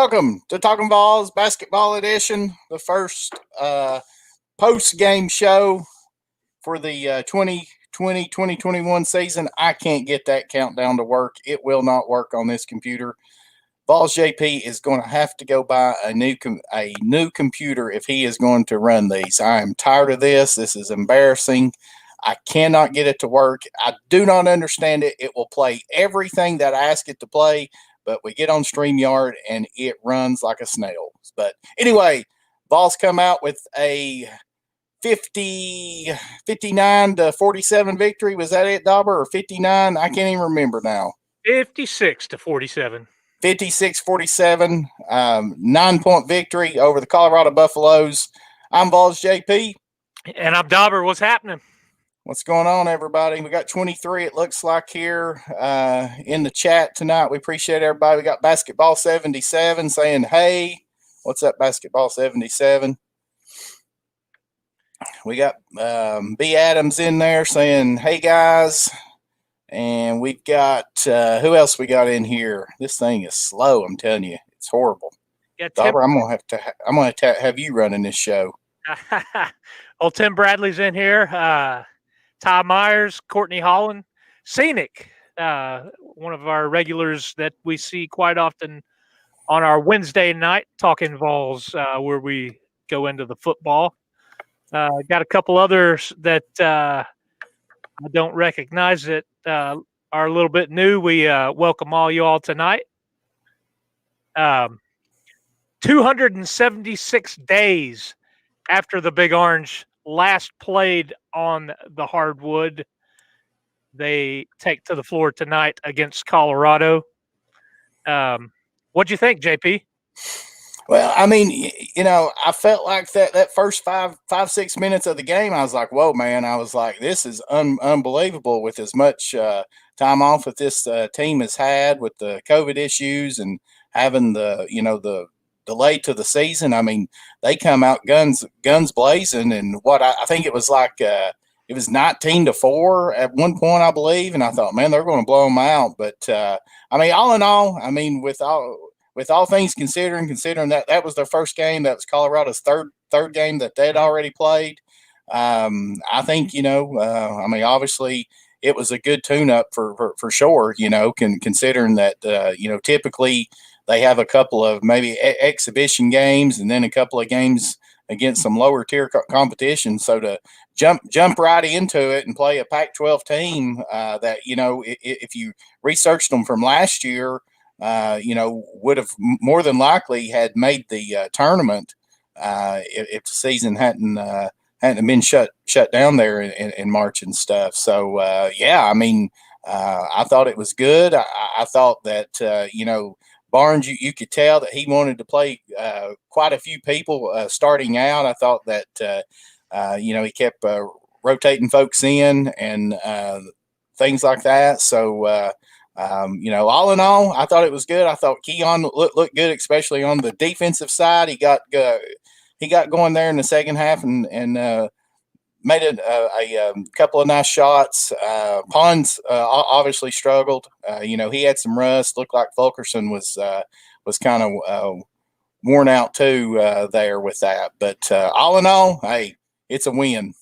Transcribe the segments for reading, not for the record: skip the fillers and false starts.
Welcome to Talkin VAWLS Basketball Edition, the first post-game show for the 2020-2021 season. I can't get that countdown to work. It will not work on this computer. VAWLS JP is going to have to go buy a new computer if he is going to run these. I am tired of this. This is embarrassing. I cannot get it to work. I do not understand it. It will play everything that I ask it to play, but we get on StreamYard and it runs like a snail. But anyway, VAWLS come out with a 59-47 victory. Was that it, Dauber, or 59? I can't even remember now. 56-47. 56-47, 9-point victory over the Colorado Buffaloes. I'm VAWLS JP. And I'm Dauber. What's happening? What's going on, everybody? We got 23, it looks like, here in the chat tonight. We appreciate everybody. We got Basketball 77 saying, hey. What's up, Basketball 77? We got B. Adams in there saying, hey, guys. And we've got, who else we got in here? This thing is slow, I'm telling you. It's horrible. Yeah, Dauber, I'm going to have you running this show. Well, Tim Bradley's in here. Ty Myers, Courtney Holland, Scenic, one of our regulars that we see quite often on our Wednesday night Talkin VAWLS, where we go into the football. Got a couple others that I don't recognize that are a little bit new. We welcome all you all tonight. 276 days after the Big Orange last played on the hardwood, they take to the floor tonight against Colorado. What'd you think, JP? Well, I mean, you know, I felt like that first 6 minutes of the game, I was like, whoa, man. I was like, this is unbelievable with as much time off that this team has had with the COVID issues and having the delay to the season. I mean, they come out guns blazing, and what I think it was like it was 19-4 at one point, I believe, and I thought, man, they're going to blow them out. But I mean, all in all, I mean, with all things considering that was their first game, that was Colorado's third game that they'd already played. I think I mean, obviously it was a good tune-up for sure. Considering that typically they have a couple of maybe exhibition games and then a couple of games against some lower tier competition. So to jump right into it and play a Pac-12 team that, if you researched them from last year, would have more than likely had made the tournament if the season hadn't been shut down there in March and stuff. So, I mean, I thought it was good. I thought that, Barnes, you could tell that he wanted to play quite a few people starting out. I thought that, he kept rotating folks in and things like that. So, all in all, I thought it was good. I thought Keon looked good, especially on the defensive side. He got going there in the second half and made a couple of nice shots. Pons obviously struggled. He had some rust. Looked like Fulkerson was kind of worn out too there with that. But all in all, hey, it's a win.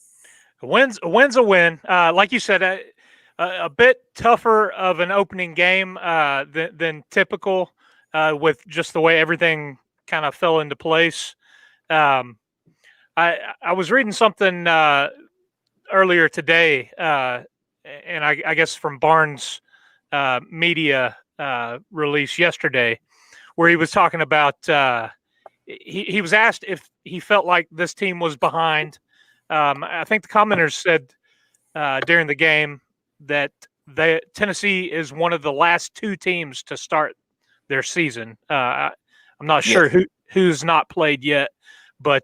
A win's a win. Like you said, a bit tougher of an opening game than typical with just the way everything kind of fell into place. I was reading something earlier today, and I guess from Barnes' media release yesterday, where he was talking about he was asked if he felt like this team was behind. I think the commenters said during the game that Tennessee is one of the last two teams to start their season. I'm not sure who's not played yet, but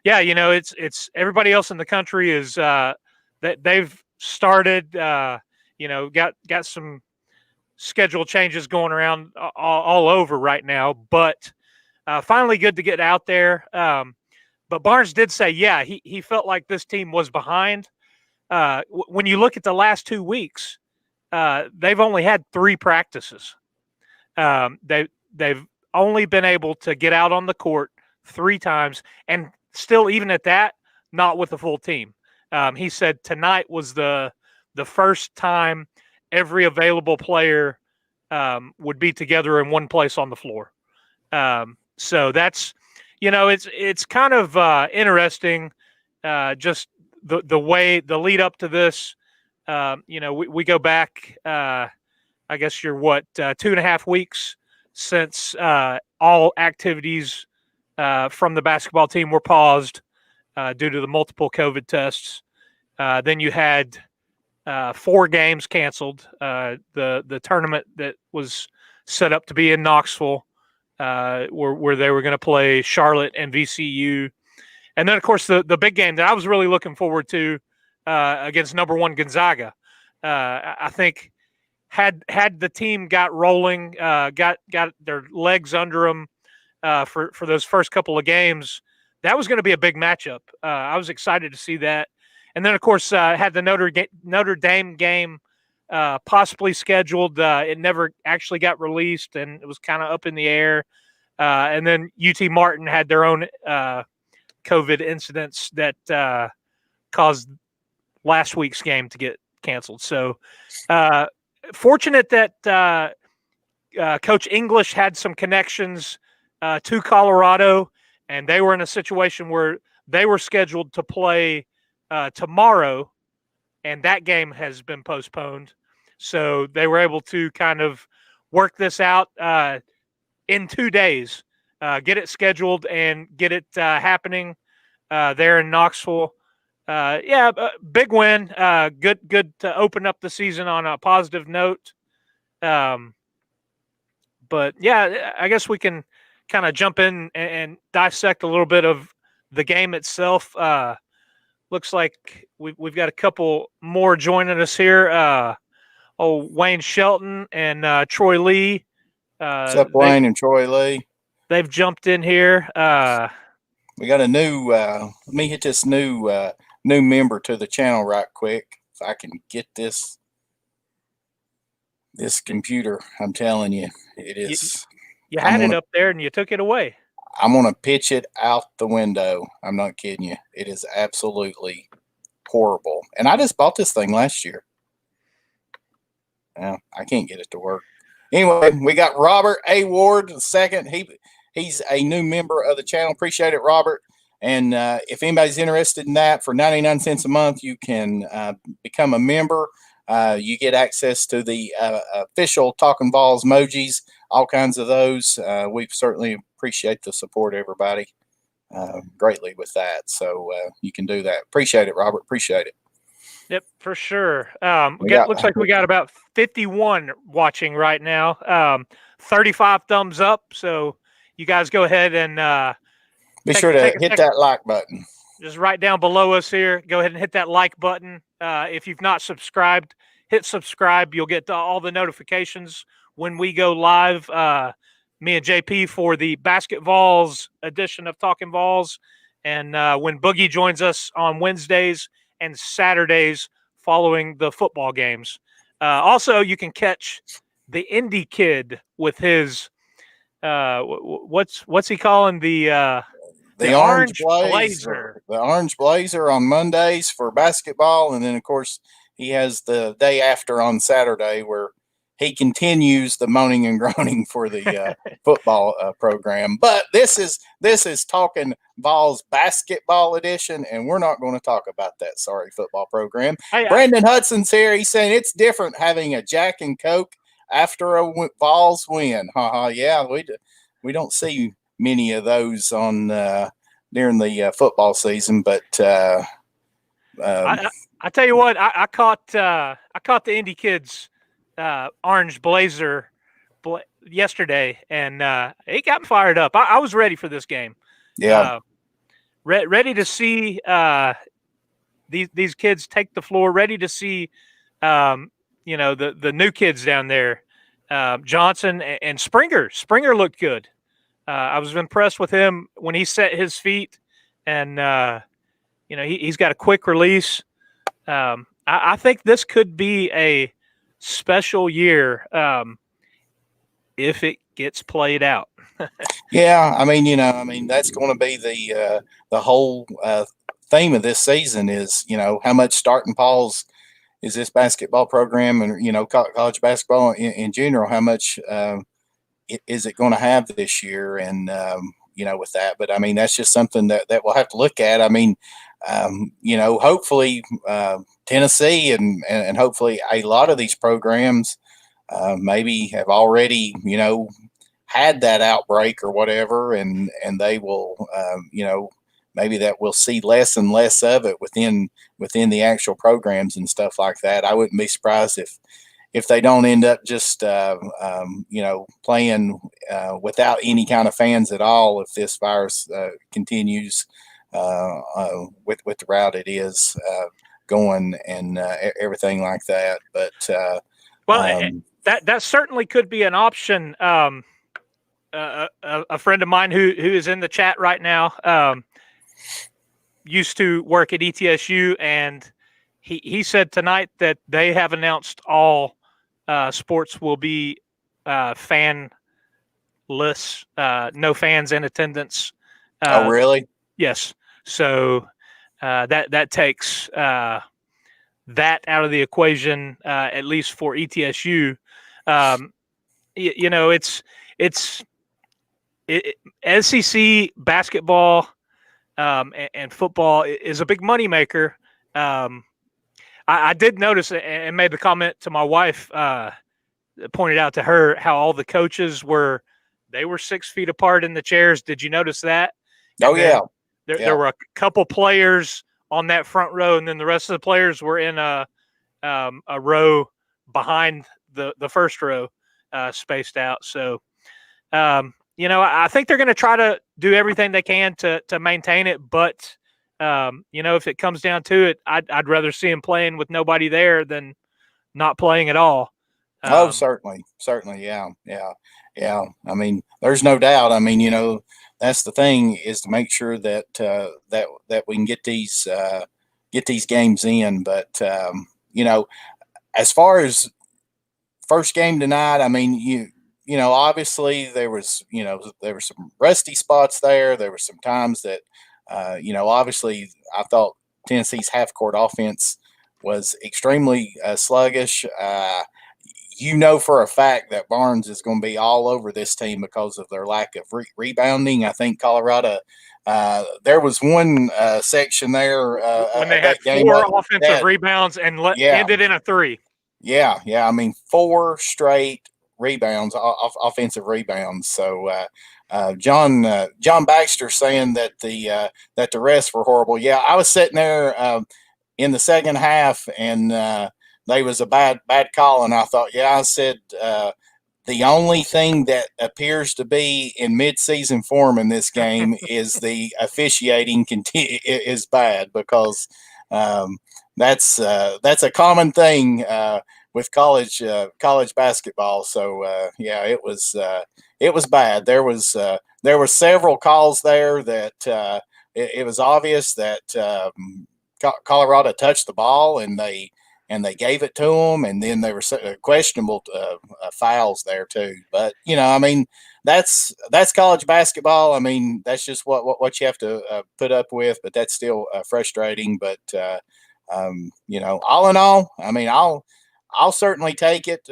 it's everybody else in the country is that they've started. Got some schedule changes going around all over right now, but finally good to get out there. But Barnes did say, he felt like this team was behind. When you look at the last 2 weeks, they've only had 3 practices. They've only been able to get out on the court 3 times, and still, even at that, not with a full team. He said tonight was the first time every available player would be together in one place on the floor. So that's, it's kind of interesting, just the way the lead up to this. We go back. I guess you're 2.5 weeks since all activities from the basketball team were paused due to the multiple COVID tests. Then you had 4 games canceled. The tournament that was set up to be in Knoxville, where they were going to play Charlotte and VCU, and then of course the big game that I was really looking forward to against number 1 Gonzaga. I think had the team got rolling, got their legs under them for those first couple of games, that was going to be a big matchup. I was excited to see that. And then, of course, had the Notre Dame game possibly scheduled. It never actually got released, and it was kind of up in the air. And then UT Martin had their own COVID incidents that caused last week's game to get canceled. So fortunate that Coach English had some connections to Colorado, and they were in a situation where they were scheduled to play tomorrow, and that game has been postponed. So they were able to kind of work this out in 2 days, get it scheduled and get it happening there in Knoxville. Big win. Good to open up the season on a positive note. But yeah, I guess we can kind of jump in and dissect a little bit of the game itself. Looks like we've got a couple more joining us here. Wayne Shelton and Troy Lee. What's up, Wayne and Troy Lee? They've jumped in here. We got a new. Let me hit this new member to the channel right quick. If I can get this computer, I'm telling you, it is. You had it up there and you took it away. I'm going to pitch it out the window. I'm not kidding you. It is absolutely horrible. And I just bought this thing last year. Well, I can't get it to work. Anyway, we got Robert A. Ward II. He's a new member of the channel. Appreciate it, Robert. And if anybody's interested in that, for 99 cents a month, you can become a member. You get access to the official Talkin VAWLS emojis, all kinds of those. We certainly appreciate the support, everybody, greatly with that. So you can do that. Appreciate it, Robert. Appreciate it. Yep, for sure. Looks like we got about 51 watching right now. 35 thumbs up. So you guys go ahead and be sure to hit that like button. Just right down below us here. Go ahead and hit that like button. If you've not subscribed, hit subscribe. You'll get all the notifications when we go live. Me and JP for the Basket VAWLS edition of Talkin VAWLS. And when Boogie joins us on Wednesdays and Saturdays following the football games. Also, you can catch the Indie Kid with his what's he calling the Orange Blazer. The Orange Blazer on Mondays for basketball, and then of course he has the day after on Saturday where he continues the moaning and groaning for the football program. But this is Talkin VAWLS basketball edition, and we're not going to talk about that sorry football program. Hey, Brandon Hudson's here. He's saying it's different having a Jack and Coke after a VAWLS win. Yeah, we don't see many of those on during the football season, but I tell you what, I caught the Indie Kids Orange Blazer yesterday, and it got me fired up. I was ready for this game. Yeah, ready to see these kids take the floor. Ready to see the new kids down there, Johnson and Springer. Springer looked good. I was impressed with him when he set his feet, and he's got a quick release. I think this could be a special year if it gets played out. Yeah, I mean, that's going to be the whole theme of this season is, how much starting pause is this basketball program, and college basketball in general, how much is it going to have this year, and with that. But I mean, that's just something that we'll have to look at. I mean, hopefully Tennessee and hopefully a lot of these programs maybe have already had that outbreak or whatever, and they will maybe that we'll see less and less of it within the actual programs and stuff like that. I wouldn't be surprised if they don't end up just playing without any kind of fans at all if this virus continues with the route it is going, and everything like that. But Well, that certainly could be an option. A friend of mine who is in the chat right now used to work at ETSU, and he said tonight that they have announced all sports will be fanless, no fans in attendance. Oh, really? Yes. So that takes that out of the equation, at least for ETSU. It's SEC basketball and football is a big moneymaker. I did notice and made the comment to my wife, pointed out to her how all the coaches were 6 feet apart in the chairs. Did you notice that? And yeah. There were a couple players on that front row, and then the rest of the players were in a row behind the first row, spaced out. So, I think they're going to try to do everything they can to maintain it. But, if it comes down to it, I'd rather see them playing with nobody there than not playing at all. Certainly. Yeah. I mean, there's no doubt. I mean, that's the thing, is to make sure that that we can get these games in. But as far as first game tonight, I mean, obviously there was some rusty spots there. There were some times that obviously I thought Tennessee's half court offense was extremely sluggish. For a fact that Barnes is going to be all over this team because of their lack of rebounding. I think Colorado, there was one section there when they had 4 offensive rebounds and ended in a 3. Yeah. I mean, 4 straight rebounds, offensive rebounds. So John Baxter saying that the refs were horrible. Yeah, I was sitting there in the second half, and they was a bad call, and I thought, I said, the only thing that appears to be in mid-season form in this game is the officiating is bad, because that's a common thing with college basketball. So it was bad. There were several calls there that it was obvious that Colorado touched the ball, and they gave it to them, and then there were questionable fouls there too. But I mean, that's college basketball. I mean, that's just what you have to put up with. But that's still frustrating. But all in all, I mean, I'll certainly take it.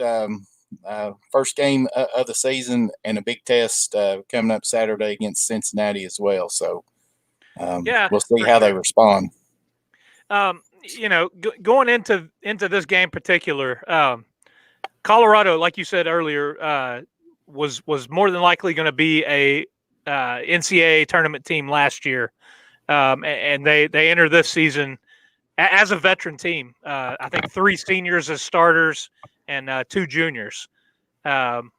First game of the season, and a big test coming up Saturday against Cincinnati as well. So we'll see how they respond. Going into this game in particular, Colorado, like you said earlier, was more than likely going to be a NCAA tournament team last year, and they entered this season as a veteran team. I think 3 seniors as starters and 2 juniors. The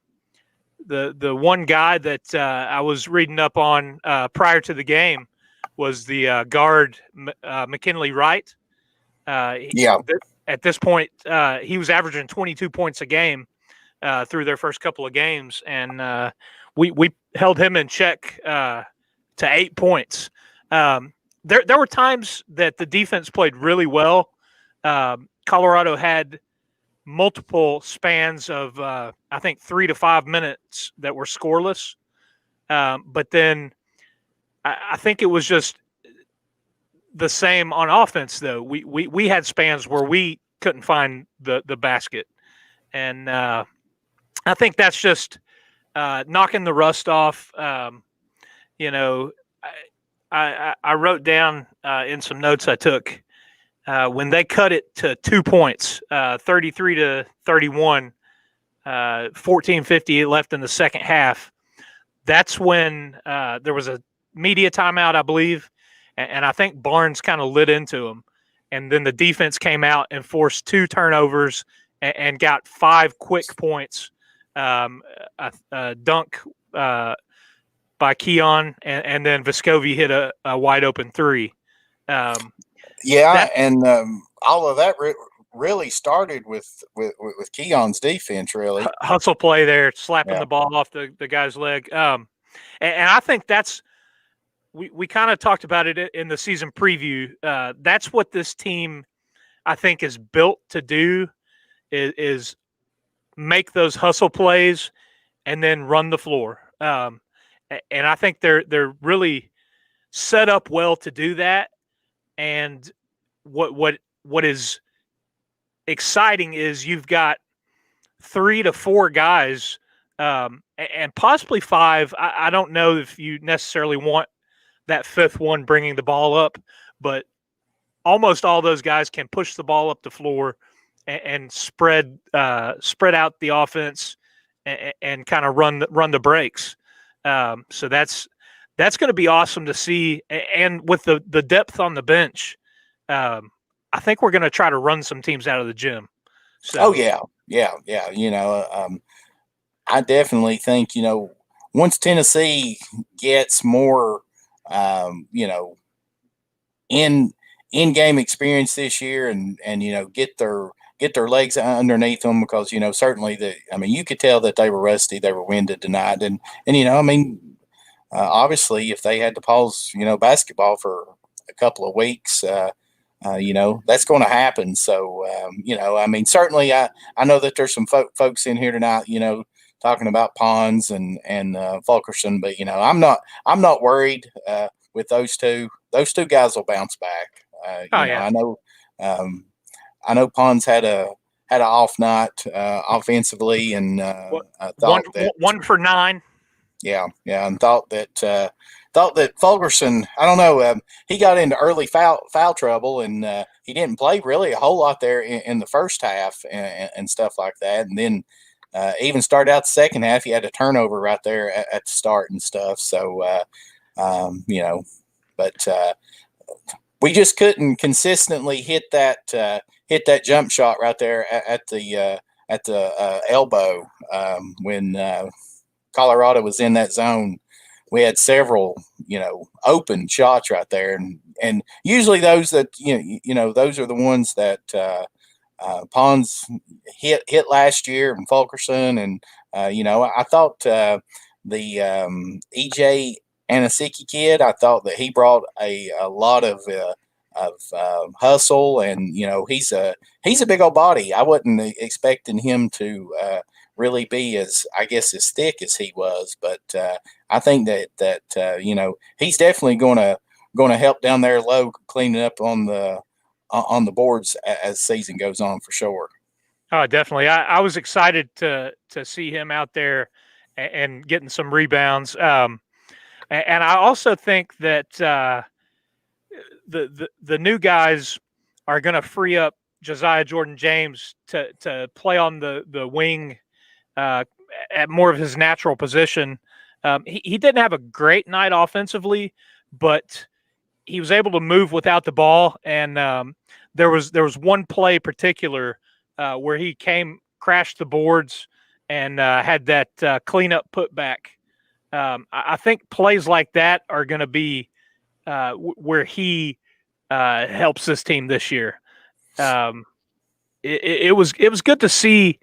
one guy that I was reading up on prior to the game was the guard McKinley Wright. At this point, he was averaging 22 points a game through their first couple of games, and we held him in check to 8 points. There were times that the defense played really well. Colorado had multiple spans of I think 3 to 5 minutes that were scoreless. But then I think it was just the same on offense, though. We had spans where we couldn't find the basket, and I think that's just knocking the rust off. You know, I wrote down in some notes I took when they cut it to 2 points, 33-31, 14:50 left in the second half. That's when there was a media timeout, I believe, and I think Barnes kind of lit into him. And then the defense came out and forced 2 turnovers and got 5 quick points. A dunk by Keon, and then Vescovi hit a wide open 3. And all of that really started with Keon's defense, really. Hustle play there, slapping the ball off the guy's leg. And I think that's we kind of talked about it in the season preview. That's what this team, I think, is built to do is make those hustle plays and then run the floor. And I think they're really set up well to do that. And what is exciting is you've got 3 to 4 guys, and possibly 5. I don't know if you necessarily want that 5th one bringing the ball up, but almost all those guys can push the ball up the floor and spread out the offense and kind of run the breaks. So that's going to be awesome to see. And with the depth on the bench, I think we're going to try to run some teams out of the gym. So. Oh yeah. I definitely think once Tennessee gets more, in game experience this year, and get their legs underneath them, because certainly you could tell that they were rusty, they were winded tonight, and obviously if they had to pause basketball for a couple of weeks, that's going to happen. So certainly I know that there's some folks in here tonight talking about Pons and Fulkerson, but I'm not worried with those two. Those two guys will bounce back. I know Pons had an off night offensively, and one for 9. Yeah, and thought that Fulkerson, I don't know, he got into early foul trouble, and he didn't play really a whole lot there in the first half and stuff like that, and then even started out the second half, he had a turnover right there at the start and stuff. So but we just couldn't consistently hit that jump shot right there at the elbow when Colorado was in that zone. We had several open shots right there, and usually those that those are the ones that Pons hit last year, and Fulkerson, and I thought the EJ Anasiki kid, I thought that he brought a lot of hustle, and he's a big old body. I wasn't expecting him to really be as thick as he was, but I think that he's definitely going to help down there low, cleaning up on the boards as the season goes on, for sure. Oh, definitely. I was excited to see him out there and getting some rebounds. And I also think that the new guys are going to free up Josiah-Jordan James to play on the wing at more of his natural position. He didn't have a great night offensively, but he was able to move without the ball. And there was one play particular where he crashed the boards and had that cleanup putback. I think plays like that are going to be where he helps this team this year. It was good to see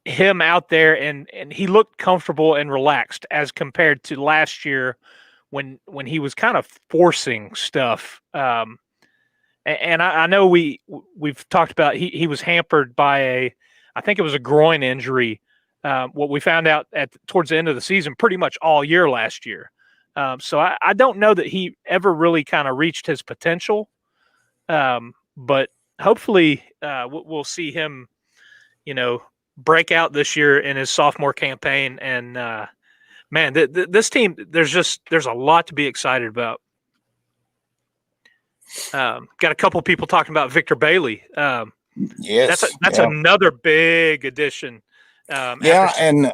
him out there, and he looked comfortable and relaxed as compared to last year when he was kind of forcing stuff. And I know we've talked about he was hampered by I think it was a groin injury what we found out towards the end of the season pretty much all year last year. So I don't know that he ever really kind of reached his potential, but hopefully we'll see him, break out this year in his sophomore campaign. And man, this team, there's a lot to be excited about. Got a couple people talking about Victor Bailey. Yes, that's another big addition. And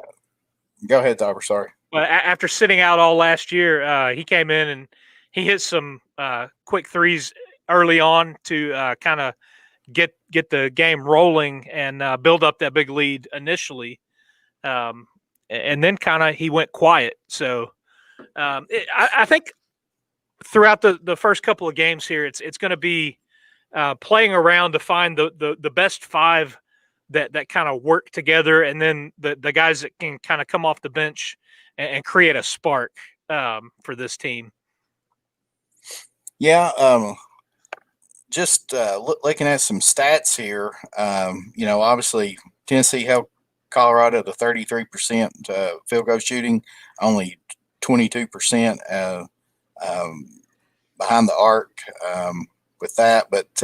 go ahead, Dobber. Sorry. Well, after sitting out all last year, he came in and he hit some quick threes early on to kind of get the game rolling and build up that big lead initially, and then kind of he went quiet. So I think throughout the first couple of games here, it's going to be playing around to find the best five that kind of work together, and then the guys that can kind of come off the bench and create a spark for this team. Yeah, just looking at some stats here, obviously Tennessee held Colorado to 33% field goal shooting, only 22% behind the arc with that. But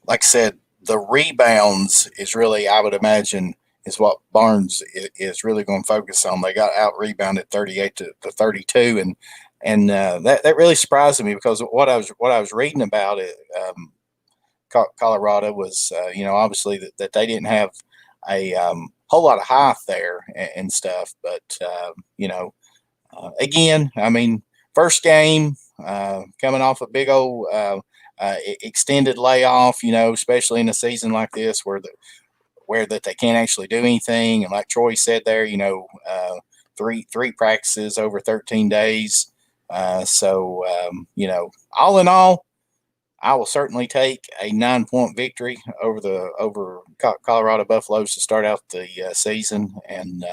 like I said, the rebounds is really, I would imagine, is what Barnes is really going to focus on. They got out rebounded 38 to 32, and that really surprised me, because what I was reading about it, Colorado was obviously that they didn't have a whole lot of height there and stuff, but again, I mean, first game coming off a big old extended layoff, especially in a season like this where that they can't actually do anything, and like Troy said there, three practices over 13 days. So all in all, I will certainly take a 9-point victory over Colorado Buffaloes to start out the season, and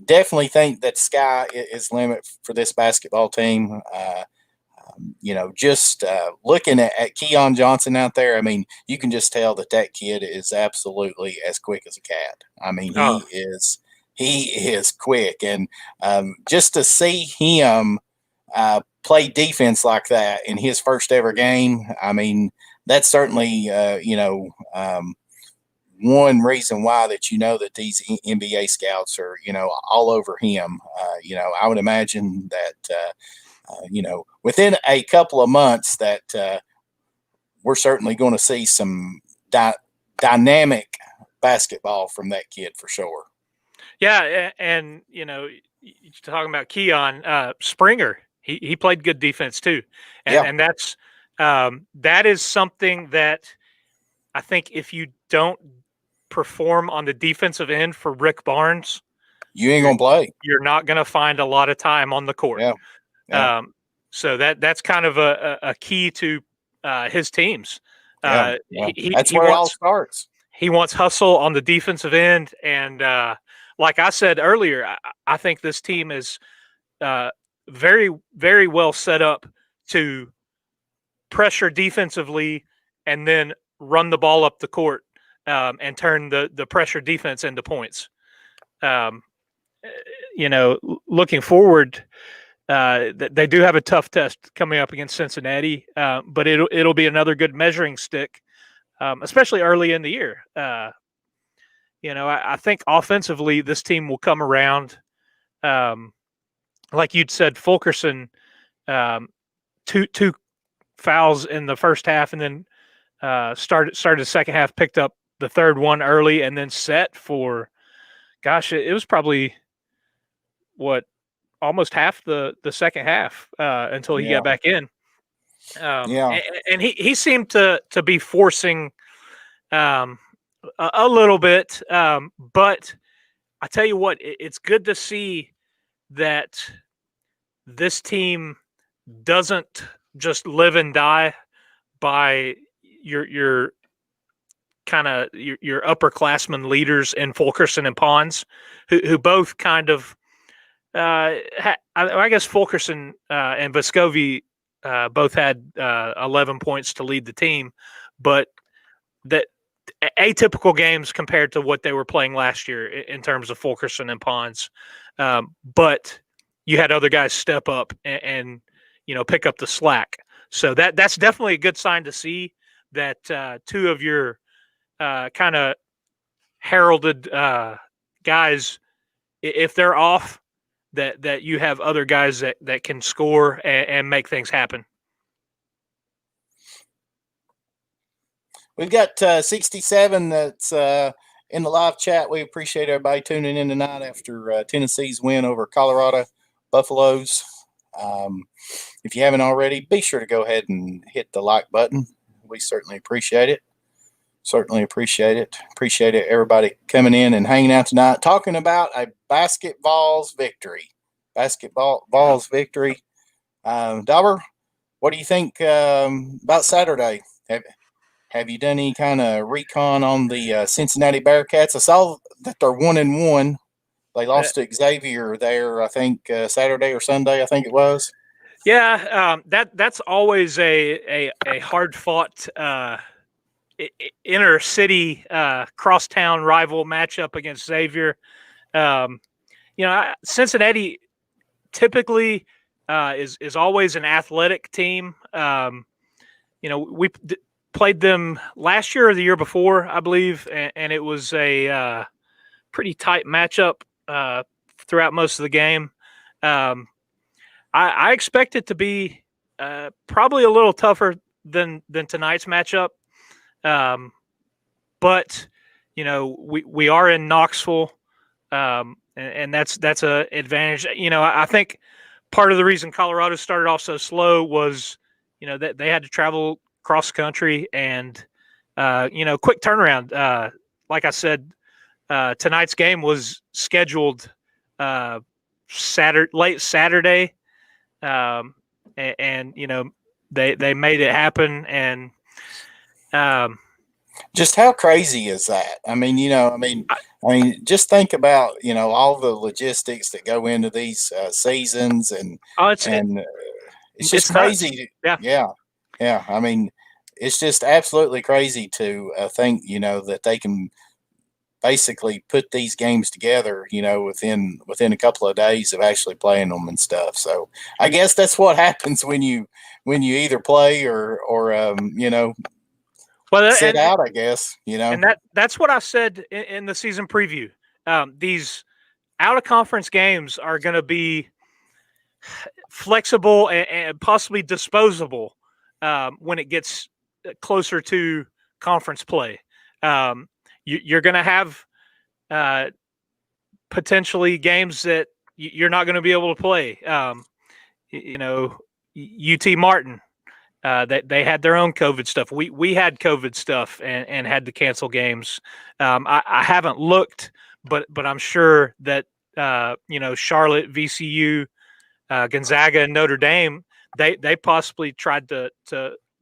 definitely think that sky is the limit for this basketball team. Just looking at Keon Johnson out there, I mean, you can just tell that kid is absolutely as quick as a cat. I mean, he is quick, and just to see him play defense like that in his first ever game, I mean, that's certainly one reason why that these NBA scouts are all over him. I would imagine that within a couple of months that we're certainly going to see some dynamic basketball from that kid for sure. Yeah, and you're talking about Keon Springer. He played good defense too, and that's that is something that I think if you don't perform on the defensive end for Rick Barnes, you ain't gonna play. You're not gonna find a lot of time on the court. Yeah. So that's kind of a key to his teams. That's where it all starts. He wants hustle on the defensive end, and like I said earlier, I think this team is very, very well set up to pressure defensively and then run the ball up the court and turn the pressure defense into points. Looking forward, they do have a tough test coming up against Cincinnati, but it'll be another good measuring stick, especially early in the year. I think offensively this team will come around. Like you'd said, Fulkerson, two fouls in the first half, and then started the second half, picked up the third one early, and then set for, it was probably almost half the second half until he got back in. And he seemed to be forcing a little bit, but I tell you what, it's good to see that this team doesn't just live and die by your kind of your upperclassmen leaders in Fulkerson and Pons, who both kind of I guess Fulkerson and Vescovi both had 11 points to lead the team, but that atypical games compared to what they were playing last year in terms of Fulkerson and Pons. But you had other guys step up and pick up the slack. So that's definitely a good sign to see that two of your kind of heralded guys, if they're off, that you have other guys that can score and make things happen. We've got 67 that's in the live chat. We appreciate everybody tuning in tonight after Tennessee's win over Colorado Buffaloes. If you haven't already, be sure to go ahead and hit the like button. We certainly appreciate it. Appreciate it, everybody coming in and hanging out tonight, talking about a basketball's victory. Dauber, what do you think about Saturday? Have you done any kind of recon on the Cincinnati Bearcats? I saw that they're 1-1. They lost to Xavier there, I think, Saturday or Sunday, I think it was. Yeah, that's always a hard fought inner city crosstown rival matchup against Xavier. Cincinnati typically is always an athletic team. We played them last year or the year before, I believe, and it was a pretty tight matchup throughout most of the game. I expect it to be probably a little tougher than tonight's matchup. But we are in Knoxville, and that's a advantage. I think part of the reason Colorado started off so slow was that they had to travel cross country and quick turnaround. Like I said, tonight's game was scheduled late Saturday, and they made it happen. And just how crazy is that? I mean, just think about all the logistics that go into these seasons, and it's just crazy. Yeah. I mean, it's just absolutely crazy to think that they can basically put these games together within a couple of days of actually playing them and stuff. So I guess that's what happens when you either play or sit out, I guess, And that's what I said in the season preview. These out of conference games are going to be flexible and possibly disposable when it gets closer to conference play. You're going to have potentially games that you're not going to be able to play. UT Martin, they had their own COVID stuff. We had COVID stuff and had to cancel games. I haven't looked, but I'm sure that Charlotte, VCU, Gonzaga, and Notre Dame, they possibly tried to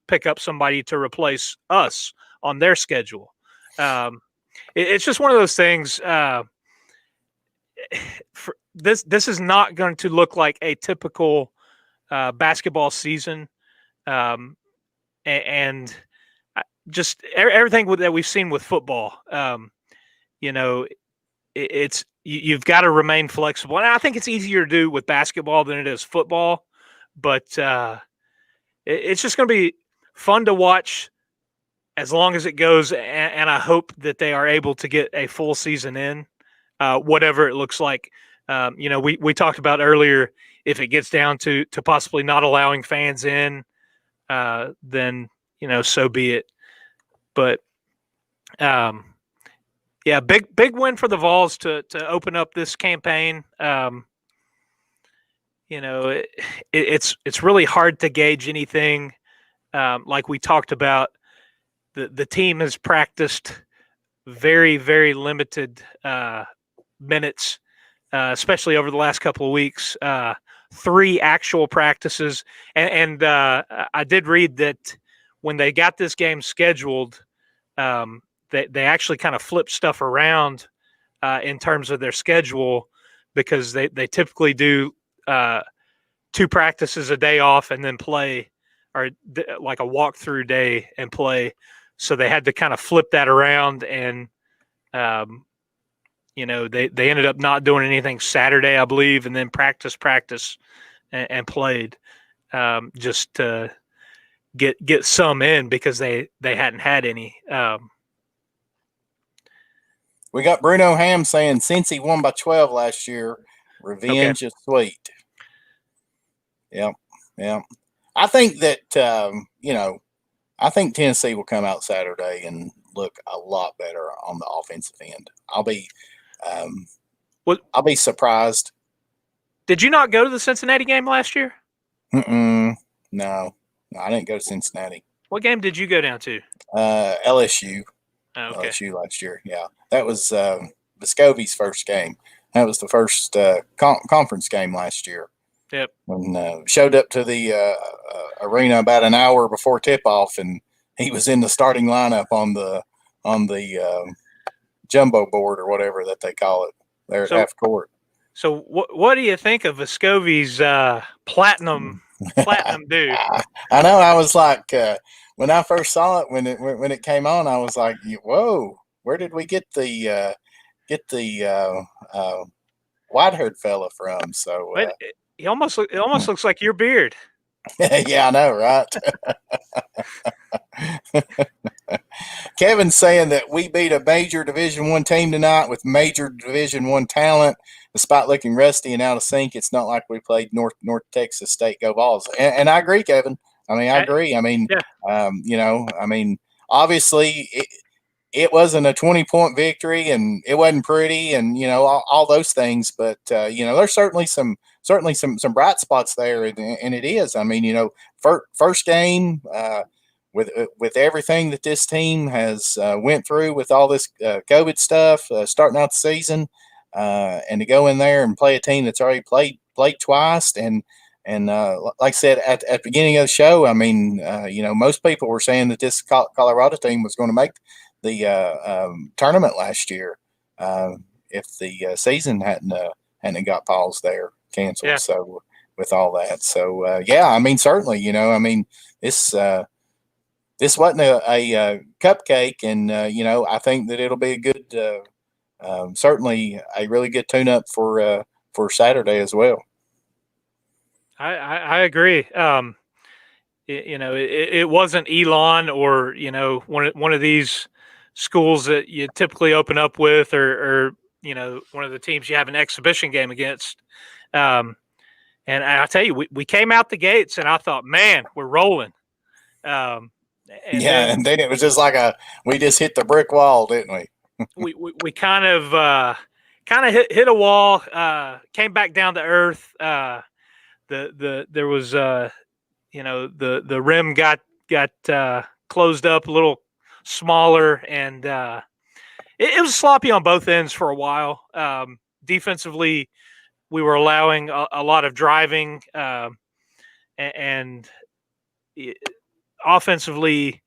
pick up somebody to replace us on their schedule. It's just one of those things. This is not going to look like a typical basketball season, and just everything that we've seen with football. It's you've got to remain flexible, and I think it's easier to do with basketball than it is football. But it's just going to be fun to watch as long as it goes, and I hope that they are able to get a full season in, whatever it looks like. We talked about earlier, if it gets down to possibly not allowing fans in, then so be it. But big win for the Vols to open up this campaign. It's really hard to gauge anything. Like we talked about, the team has practiced very, very limited minutes, especially over the last couple of weeks. 3 actual practices, and I did read that when they got this game scheduled, they actually kind of flipped stuff around in terms of their schedule, because they typically do 2 practices a day off and then play, or like a walkthrough day and play. So they had to kind of flip that around, and they ended up not doing anything Saturday, I believe, and then practice, and played just to get some in because they hadn't had any. We got Bruno Ham saying since he won by 12 last year, revenge is sweet. Yep. I think that I think Tennessee will come out Saturday and look a lot better on the offensive end. I'll be surprised. Did you not go to the Cincinnati game last year? No, I didn't go to Cincinnati. What game did you go down to? LSU. Oh, okay. LSU last year. Yeah, that was Vescovi's first game. That was the first conference game last year. Yep. When showed up to the arena about an hour before tip-off, and he was in the starting lineup on the jumbo board or whatever that they call it there at half court. So what do you think of Vescovi's platinum dude? I know. I was like, when I first saw it when it came on, I was like, whoa, where did we get the white-haired fella from? So it almost looks like your beard. Yeah, I know, right? Kevin's saying that we beat a major Division I team tonight with major Division I talent. Despite looking rusty and out of sync, it's not like we played North Texas State Go Vols. And I agree, Kevin. I mean, I agree. I mean, yeah. Obviously it wasn't a 20-point victory, and it wasn't pretty, and all those things. But there's certainly some bright spots there, and it is. I mean, first game with everything that this team has went through with all this COVID stuff, starting out the season, and to go in there and play a team that's already played twice, and like I said at the beginning of the show, I mean, most people were saying that this Colorado team was going to make the tournament last year if the season hadn't got paused there, canceled. Yeah. So with all that, so I mean, certainly, I mean, this wasn't a cupcake, and I think that it'll be a good, certainly a really good tune-up for Saturday as well. I agree. It wasn't Elon or one of these schools that you typically open up with, or one of the teams you have an exhibition game against. And I'll tell you, we came out the gates, and I thought, man, we're rolling. And then it was just like we just hit the brick wall, didn't we? we kind of hit a wall, came back down to earth. There was the rim got closed up a little smaller, and it was sloppy on both ends for a while. Defensively, we were allowing a lot of driving, and offensively,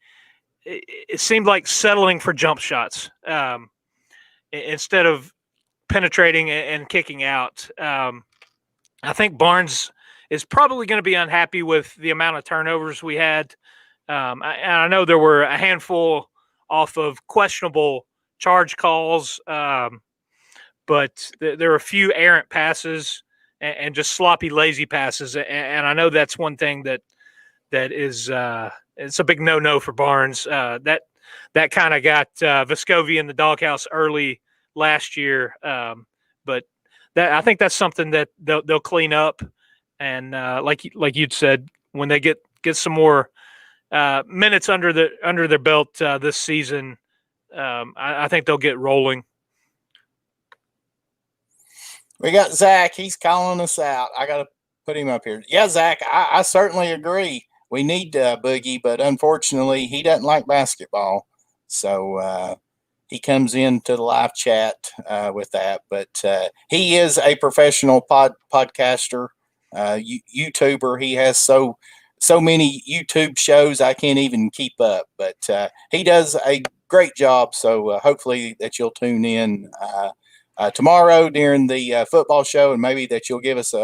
it seemed like settling for jump shots instead of penetrating and kicking out. I think Barnes is probably going to be unhappy with the amount of turnovers we had. I know there were a handful off of questionable charge calls, but there are a few errant passes and just sloppy, lazy passes. And I know that's one thing that is it's a big no-no for Barnes. That kind of got Vescovi in the doghouse early last year, but I think that's something that they'll clean up. And like you'd said, when they get some more minutes under their belt this season, I think they'll get rolling. We got Zach. He's calling us out. I got to put him up here. Yeah, Zach, I certainly agree. We need Boogie, but unfortunately, he doesn't like basketball. So he comes into the live chat with that. But he is a professional podcaster, YouTuber. He has so many YouTube shows I can't even keep up. But he does a great job. So hopefully that you'll tune in tomorrow during the football show, and maybe that you'll give us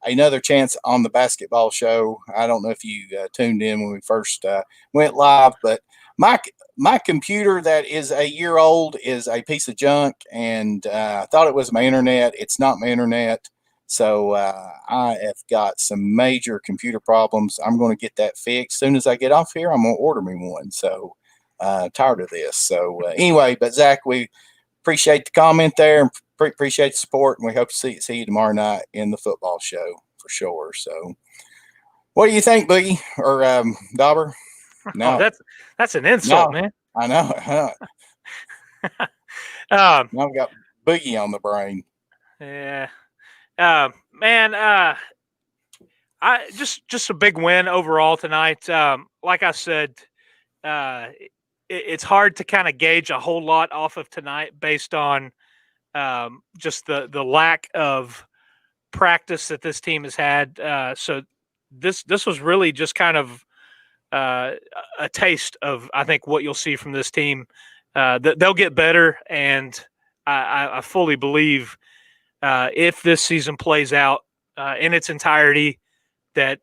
another chance on the basketball show. I don't know if you tuned in when we first went live, but my my computer that is a year old is a piece of junk, and I thought it was my internet. It's not my internet. So I have got some major computer problems. I'm going to get that fixed. As soon as I get off here, I'm going to order me one. So tired of this. So anyway, but Zach, we appreciate the comment there and appreciate the support. And we hope to see you tomorrow night in the football show for sure. So what do you think, Boogie or Dauber? No, that's an insult, man. I know. Now we got Boogie on the brain. Yeah. Man, I just a big win overall tonight. Like I said, it's hard to kind of gauge a whole lot off of tonight based on just the lack of practice that this team has had. So this was really just kind of a taste of, I think, what you'll see from this team. They'll get better, and I fully believe if this season plays out in its entirety, that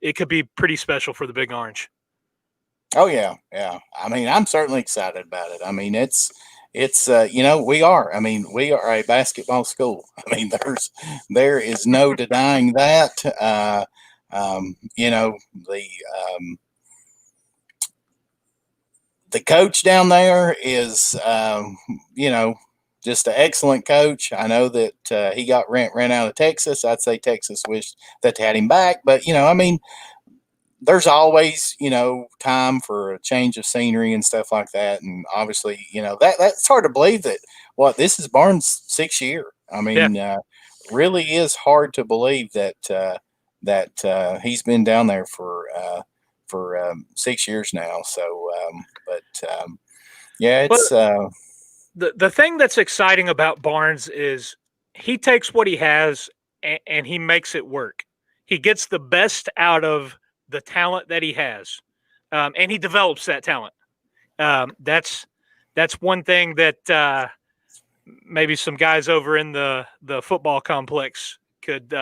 it could be pretty special for the Big Orange. Oh yeah. I mean, I'm certainly excited about it. I mean, it's we are. I mean, we are a basketball school. I mean, there is no denying that. The coach down there is just an excellent coach. I know that he got ran out of Texas. I'd say Texas wished that they had him back, but I mean, there's always, time for a change of scenery and stuff like that. And obviously, that's hard to believe that this is Barnes' 6th year. I mean, really is hard to believe that he's been down there for 6 years now. So, it's the thing that's exciting about Barnes is he takes what he has and he makes it work. He gets the best out of the talent that he has, and he develops that talent. That's one thing that maybe some guys over in the football complex could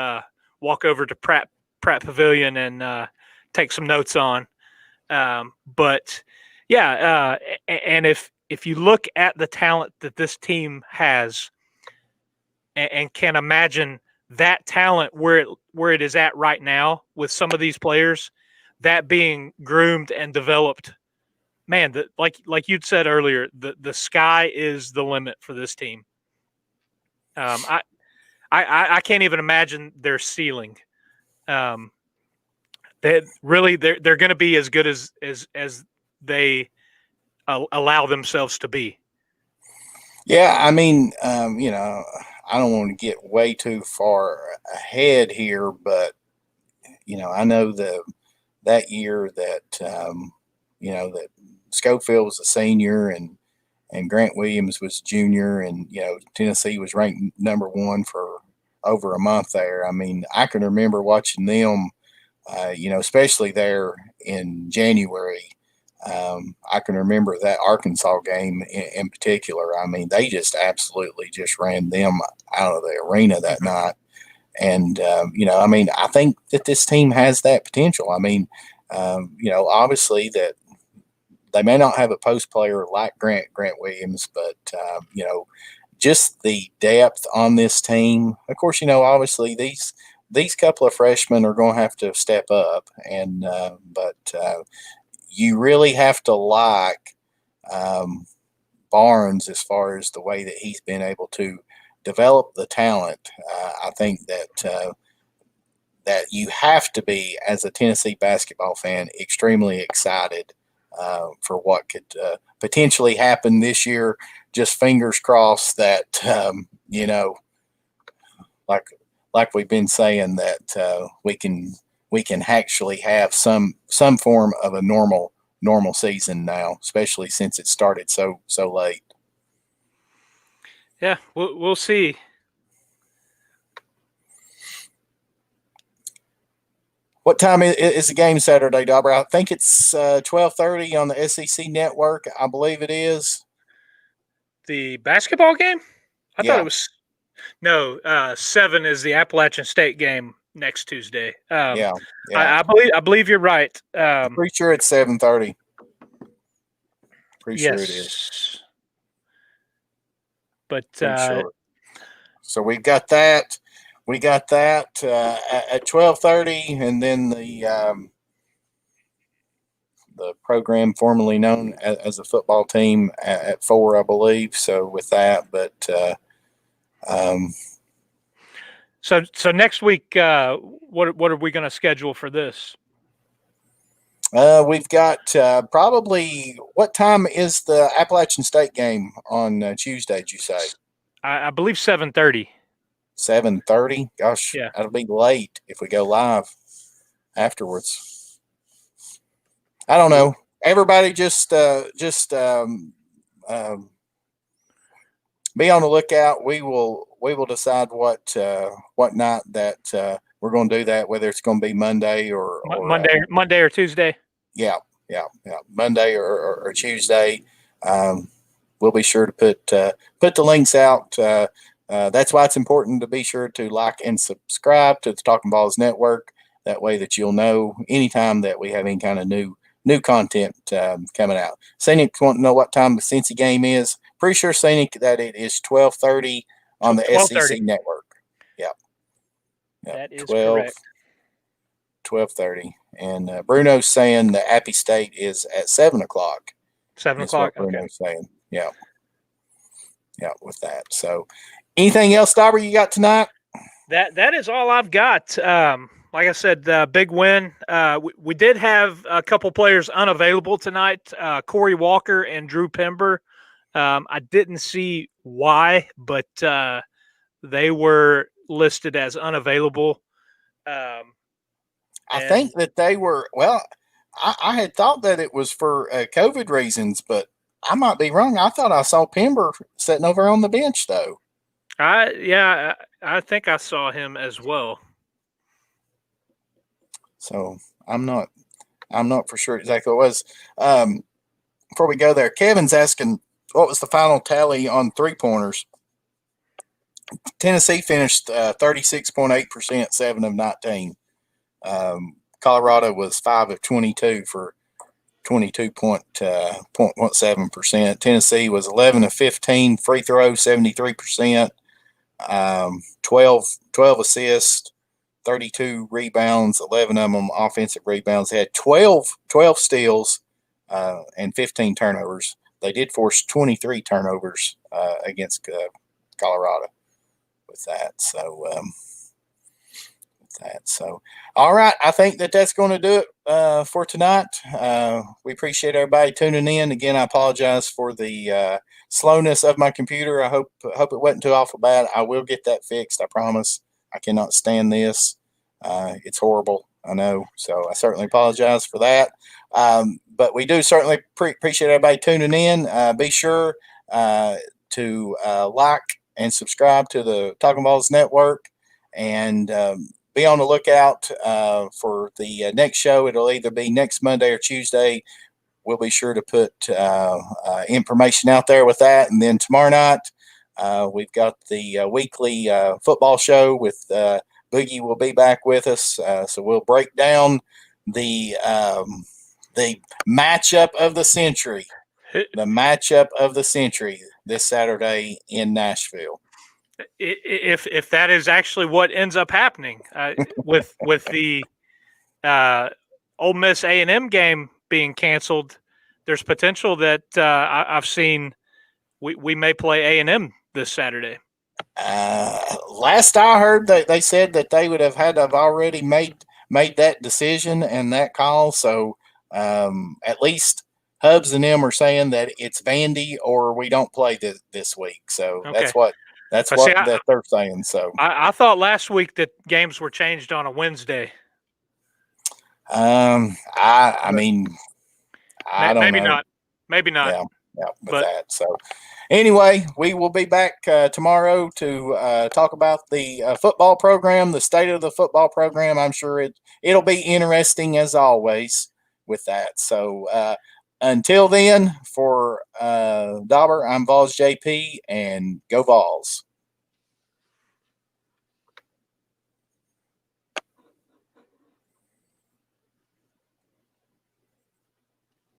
walk over to Pratt Pavilion and take some notes on. But yeah, and if you look at the talent that this team has, and can imagine that talent where it is at right now with some of these players, that being groomed and developed, man, like you'd said earlier, the sky is the limit for this team. I can't even imagine their ceiling. They're going to be as good as they allow themselves to be. Yeah, I mean, I don't want to get way too far ahead here, but I know that year that that Schofield was a senior and Grant Williams was junior, and Tennessee was ranked number 1 for over a month there. I mean, I can remember watching them, especially there in January. I can remember that Arkansas game in particular. I mean, they just absolutely just ran them out of the arena that night. And, I mean, I think that this team has that potential. I mean, obviously that they may not have a post player like Grant Williams, but, just the depth on this team. Of course, obviously these couple of freshmen are going to have to step up, and but you really have to like Barnes as far as the way that he's been able to develop the talent. I think that you have to be, as a Tennessee basketball fan, extremely excited for what could potentially happen this year. Just fingers crossed that like we've been saying, that we can actually have some form of a normal season now, especially since it started so late. Yeah, we'll see. What time is the game Saturday, Dauber? I think it's 12:30 on the SEC network. I believe it is. The basketball game? I Yeah. thought it was 7 is the Appalachian State game next Tuesday. Yeah. I believe you're right. I'm pretty sure it's 7:30. Pretty sure it is. Yes. But Pretty sure. So we got that. We got that at 12:30, and then the program formerly known as a football team at 4, I believe. So with that, but so next week, what are we going to schedule for this? we've got probably, what time is the Appalachian State game on Tuesday? Did you say I believe 7:30. 7:30? Gosh, Yeah. that'll be late if we go live afterwards. I don't know. Everybody just be on the lookout. We will decide what night that we're going to do that. Whether it's going to be Monday or Monday or Tuesday. Yeah, Monday or Tuesday. We'll be sure to put the links out. That's why it's important to be sure to like and subscribe to the Talkin VAWLS Network. That way that you'll know anytime that we have any kind of new content coming out. Scenic want to know what time the Cincy game is. Pretty sure, Scenic, that it is 12:30 on the 12:30. SEC network. Yep. That is 12, correct. 12:30. And Bruno's saying the Appy State is at 7 o'clock. 7 o'clock. Bruno's saying. Yeah. With that. So, anything else, Dauber, you got tonight? That is all I've got. Like I said, big win. We did have a couple players unavailable tonight, Corey Walker and Drew Pember. I didn't see why, but they were listed as unavailable. I think that they were, well, I had thought that it was for COVID reasons, but I might be wrong. I thought I saw Pember sitting over on the bench, though. I think I saw him as well. So I'm not for sure exactly what it was. Before we go there, Kevin's asking, what was the final tally on 3-pointers? Tennessee finished 36.8%, 7 of 19. Colorado was 5 of 22 for 22.7%. Tennessee was 11 of 15, free throw 73%, 12 assists, 32 rebounds, 11 of them offensive rebounds. They had 12 steals and 15 turnovers. They did force 23 turnovers against Colorado with that. So, all right. I think that's going to do it for tonight. We appreciate everybody tuning in. Again, I apologize for the slowness of my computer. I hope it wasn't too awful bad. I will get that fixed. I promise. I cannot stand this. It's horrible. I know. So I certainly apologize for that. But we do certainly appreciate everybody tuning in. Be sure to like and subscribe to the Talkin VAWLS Network, and be on the lookout for the next show. It'll either be next Monday or Tuesday. We'll be sure to put information out there with that. And then tomorrow night, we've got the weekly football show with Boogie will be back with us. So we'll break down the matchup of the century. The matchup of the century this Saturday in Nashville. If that is actually what ends up happening with the Ole Miss A&M game being canceled, there's potential that I've seen we may play A&M this Saturday. Last I heard, they said that they would have had to have already made that decision and that call. So at least Hubs and them are saying that it's Vandy or we don't play this week. So Okay. that's what they're saying. So I thought last week that games were changed on a Wednesday. I mean, I don't know. Maybe not. Yeah, with that. So anyway, we will be back tomorrow to talk about the football program, the state of the football program. I'm sure it'll be interesting as always with that. So until then, for Dauber, I'm VAWLS JP, and go VAWLS.